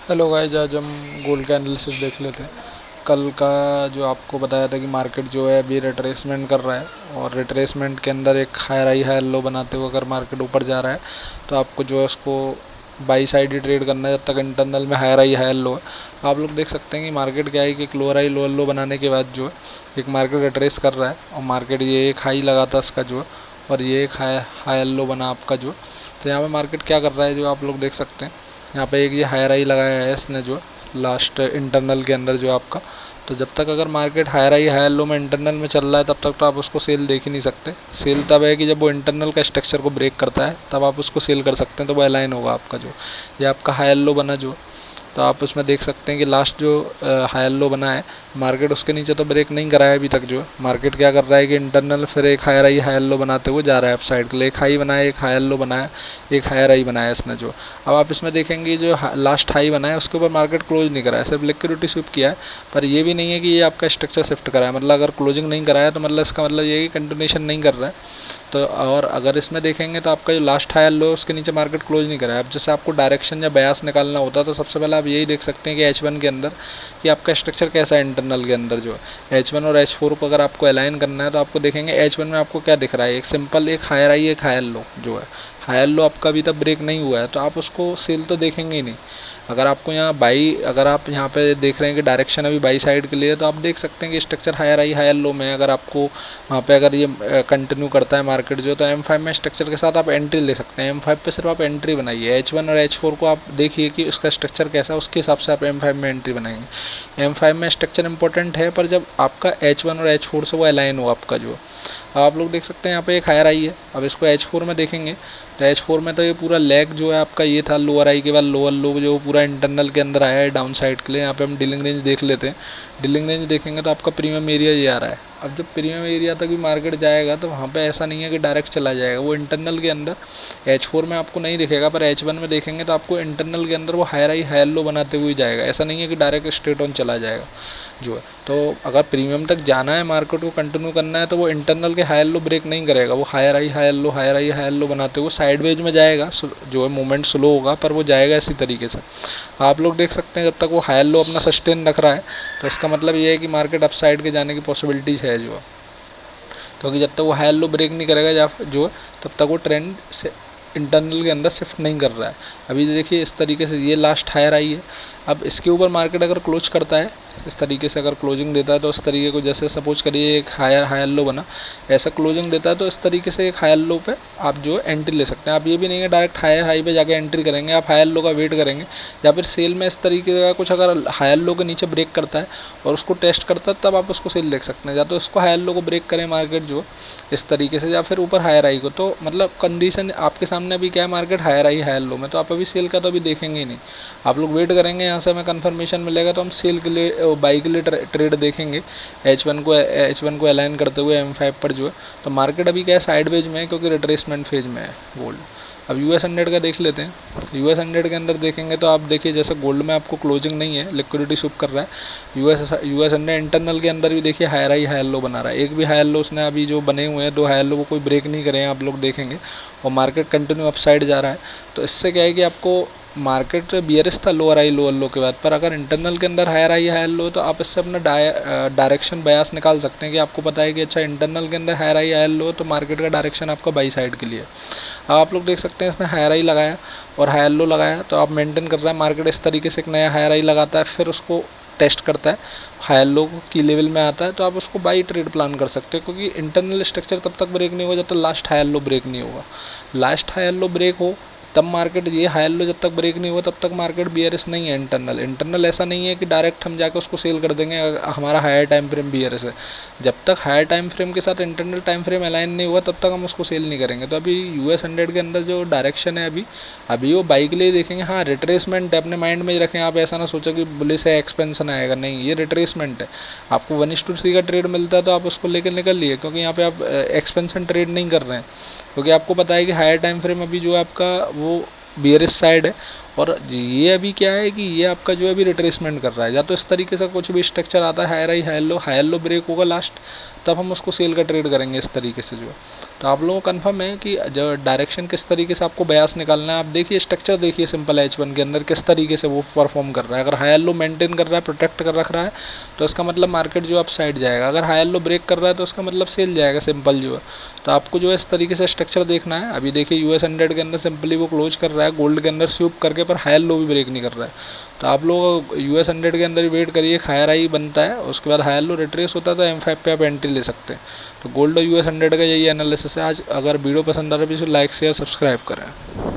Hello guys, आज हम gold का एनालिसिस देख लेते हैं। कल का जो आपको बताया था कि मार्केट जो है अभी रिट्रेसमेंट कर रहा है और रिट्रेसमेंट के अंदर एक हाई लो बनाते हुए अगर मार्केट ऊपर जा रहा है तो आपको जो है उसको बाई साइड ही ट्रेड करना है जब तक इंटरनल में हाई लो है। आप लोग देख सकते हैं कि मार्केट क्या है कि एक लोअर लो बनाने के बाद जो है एक मार्केट रिट्रेस कर रहा है और मार्केट ये एक हाई लगा था इसका जो है, और ये एक हाई लो बना आपका जो। तो यहाँ पे मार्केट क्या कर रहा है जो आप लोग देख सकते हैं। यहाँ पे एक ये हायर आई लगाया है इसने जो लास्ट इंटरनल के अंदर जो आपका। तो जब तक अगर market higher high higher low में इंटरनल में चल रहा है तब तक तो आप उसको सेल देख ही नहीं सकते। सेल तब है कि जब वो इंटरनल का स्ट्रक्चर को ब्रेक करता है तब आप उसको सेल कर सकते हैं, तो वो अलाइन होगा आपका जो। ये आपका हायर लो बना जो, तो आप उसमें देख सकते हैं कि लास्ट जो हायर लो बना है मार्केट उसके नीचे तो ब्रेक नहीं करा है अभी तक। जो मार्केट क्या कर रहा है कि इंटरनल फिर एक हायर लो बनाते हुए जा रहा है अप साइड के लिए। एक हाई बनाया, एक हायर लो बनाया, एक हायर आई बनाया इसने जो। अब आप इसमें देखेंगे जो लास्ट हाई बनाया उसके ऊपर मार्केट क्लोज नहीं करा है, सिर्फ लिक्विडिटी स्विप किया है। पर ये भी नहीं है कि ये आपका स्ट्रक्चर शिफ्ट करा है, मतलब अगर क्लोजिंग नहीं कराया तो मतलब इसका मतलब ये कि कंटिन्यूशन नहीं कर रहा है। तो और अगर इसमें देखेंगे तो आपका जो लास्ट हायर लो उसके नीचे मार्केट क्लोज नहीं करा है। अब जैसे आपको डायरेक्शन या बयास निकालना होता है तो सबसे पहले आप यही देख सकते हैं कि H1 के अंदर कि आपका स्ट्रक्चर कैसा है इंटरनल के अंदर जो है। H1 और H4 को अगर आपको अलाइन करना है तो आपको देखेंगे H1 में आपको क्या दिख रहा है, एक सिंपल एक हायर आई एक हायर लो जो है। हायर लो आपका अभी तक ब्रेक नहीं हुआ है तो आप उसको सेल तो देखेंगे ही नहीं। अगर आपको यहाँ बाई, अगर आप यहाँ पे देख रहे हैं कि डायरेक्शन अभी बाई साइड के लिए, तो आप देख सकते हैं कि structure higher high higher low में अगर आपको वहाँ पे अगर ये कंटिन्यू करता है मार्केट जो, तो M5 में स्ट्रक्चर के साथ आप एंट्री ले सकते हैं। M5 पे सिर्फ आप एंट्री बनाइए, H1 और H4 को आप देखिए कि उसका स्ट्रक्चर कैसा है, उसके हिसाब से आप M5 में एंट्री बनाएंगे। M5 में स्ट्रक्चर इंपॉर्टेंट है पर जब आपका H1 और H4 से वो अलाइन हो आपका जो। आप लोग देख सकते हैं यहाँ पे एक हायर आई है। अब इसको H4 में देखेंगे तो H4 में तो ये पूरा लेग जो है आपका ये था लोअर आई के बाद लोअर लो जो पूरा इंटरनल के अंदर आया है डाउन साइड के लिए। यहाँ पे हम डीलिंग रेंज देख लेते हैं। डीलिंग रेंज देखेंगे तो आपका प्रीमियम एरिया ये आ रहा है। अब जब प्रीमियम एरिया तक भी मार्केट जाएगा तो वहाँ पे ऐसा नहीं है कि डायरेक्ट चला जाएगा, वो इंटरनल के अंदर H4 में आपको नहीं दिखेगा पर H1 में देखेंगे तो आपको इंटरनल के अंदर वो हायर आई हायर लो बनाते हुए जाएगा। ऐसा नहीं है कि डायरेक्ट स्ट्रेट ऑन चला जाएगा जो है। तो अगर प्रीमियम तक जाना है, मार्केट को कंटिन्यू करना है, तो वो इंटरनल के हायर लो ब्रेक नहीं करेगा। वो हायर आई हायर लो बनाते हुए साइडवेज में जाएगा जो है। मूवमेंट स्लो होगा पर वो जाएगा इसी तरीके से। आप लोग देख सकते हैं जब तक वो हायर लो अपना सस्टेन रख रहा है तो इसका मतलब ये है कि मार्केट अप साइड के जाने की पॉसिबिलिटीज है जो। क्योंकि जब तक वो हायर लो ब्रेक नहीं करेगा या जो तब तक वो ट्रेंड से इंटरनल के अंदर शिफ्ट नहीं कर रहा है। अभी देखिए इस तरीके से ये लास्ट हायर आई है। अब इसके ऊपर मार्केट अगर क्लोज करता है इस तरीके से, अगर क्लोजिंग देता है तो इस तरीके को, जैसे सपोज करिए एक हायर लो बना, ऐसा क्लोजिंग देता है तो इस तरीके से एक हायर लो पे आप जो है एंट्री ले सकते हैं। आप ये भी नहीं है डायरेक्ट हायर हाई पे जाके एंट्री करेंगे, आप हायर लो का वेट करेंगे। या फिर सेल में इस तरीके का कुछ अगर हायर लो के नीचे ब्रेक करता है और उसको टेस्ट करता है तब आप उसको सेल देख सकते हैं। या तो इसको हायर लो को ब्रेक करें मार्केट जो इस तरीके से, या फिर ऊपर हायर आई को। तो मतलब कंडीशन आपके सामने अभी क्या है, market higher high higher low में, तो आप अभी सेल का तो अभी देखेंगे ही नहीं। आप लोग वेट करेंगे, यहाँ से हमें कंफर्मेशन मिलेगा तो हम सेल के लिए बाई के लिए ट्रेड देखेंगे। H1 को अलाइन करते हुए M5 पर जो है। तो मार्केट अभी क्या है, साइडवेज में है क्योंकि रिट्रेसमेंट फेज में है गोल्ड। अब US 100 का देख लेते हैं। US 100 के अंदर देखेंगे तो आप देखिए जैसे गोल्ड में आपको क्लोजिंग नहीं है, लिक्विडिटी स्विप कर रहा है। US 100 इंटरनल के अंदर भी देखिए हायर आई हायर लो बना रहा है। एक भी हायर लो उसने अभी जो बने हुए हैं, दो हायर लो, वो कोई ब्रेक नहीं करे हैं आप लोग देखेंगे। और मार्केट कंटिन्यू अपसाइड जा रहा है। तो इससे क्या है कि आपको मार्केट बियरिश था लोअर आई लोअर लो के बाद, पर अगर इंटरनल के अंदर हायर आई हायर लो तो आप इससे अपना डायरेक्शन बयास निकाल सकते हैं कि आपको पता है कि अच्छा इंटरनल के अंदर हायर आई हायर लो तो मार्केट का डायरेक्शन आपका बाई साइड के लिए। अब आप लोग देख सकते हैं इसने हायर आई लगाया और हायर लो लगाया, तो आप मेंटेन कर रहा है मार्केट इस तरीके से। एक नया हायर आई लगाता है फिर उसको टेस्ट करता है, हायर लो की लेवल में आता है, तो आप उसको बाई ट्रेड प्लान कर सकते हैं। क्योंकि इंटरनल स्ट्रक्चर तब तक ब्रेक नहीं होगा जब तक लास्ट हायर लो ब्रेक नहीं होगा। लास्ट हायर लो ब्रेक हो तब मार्केट, ये हायर लो जब तक ब्रेक नहीं हुआ तब तक मार्केट बियरिश नहीं है। इंटरनल ऐसा नहीं है कि डायरेक्ट हम जाकर उसको सेल कर देंगे हमारा हायर टाइम फ्रेम बियरिश है। जब तक हायर टाइम फ्रेम के साथ इंटरनल टाइम फ्रेम अलाइन नहीं हुआ तब तक हम उसको सेल नहीं करेंगे। तो अभी US 100 के अंदर जो डायरेक्शन है अभी वो बाई के लिए देखेंगे। हाँ, रिट्रेसमेंट है, अपने माइंड में ही रखें। आप ऐसा ना सोचो कि बुलिश है एक्सपेंशन आएगा, नहीं, ये रिट्रेसमेंट है। आपको 1:3 का ट्रेड मिलता है तो आप उसको लेकर निकलिए, क्योंकि यहाँ पे आप एक्सपेंशन ट्रेड नहीं कर रहे हैं। क्योंकि आपको पता है कि हायर टाइम फ्रेम अभी जो है आपका वो बियरिश साइड है और ये अभी क्या है कि ये आपका जो है अभी रिट्रेसमेंट कर रहा है, या तो इस तरीके से कुछ भी स्ट्रक्चर आता है, हायर लो ब्रेक होगा लास्ट, तब हम उसको सेल का ट्रेड करेंगे इस तरीके से जो है। तो आप लोगों को कन्फर्म है कि जो डायरेक्शन किस तरीके से आपको बयास निकालना है। आप देखिए स्ट्रक्चर देखिए सिंपल H1 के अंदर किस तरीके से वो परफॉर्म कर रहा है। अगर हायर लो मेंटेन कर रहा है, प्रोटेक्ट कर रख रहा है, तो इसका मतलब मार्केट जो अप साइड जाएगा। अगर हायर लो ब्रेक कर रहा है तो उसका मतलब सेल जाएगा, सिंपल जो है। तो आपको जो है इस तरीके से स्ट्रक्चर देखना है। अभी देखिए US 100 के अंदर सिंपली वो क्लोज कर रहा है, गोल्ड के अंदर स्वीप करके, पर हायर लो भी ब्रेक नहीं कर रहा है। तो आप लोग US 100 के अंदर ही वेट करिए, हायर आई बनता है, उसके बाद हायर लो रिट्रेस होता है, तो M5 पे आप एंट्री ले सकते हैं। तो गोल्ड और US 100 का यही एनालिसिस है आज। अगर वीडियो पसंद आ रहा है तो लाइक शेयर सब्सक्राइब करें।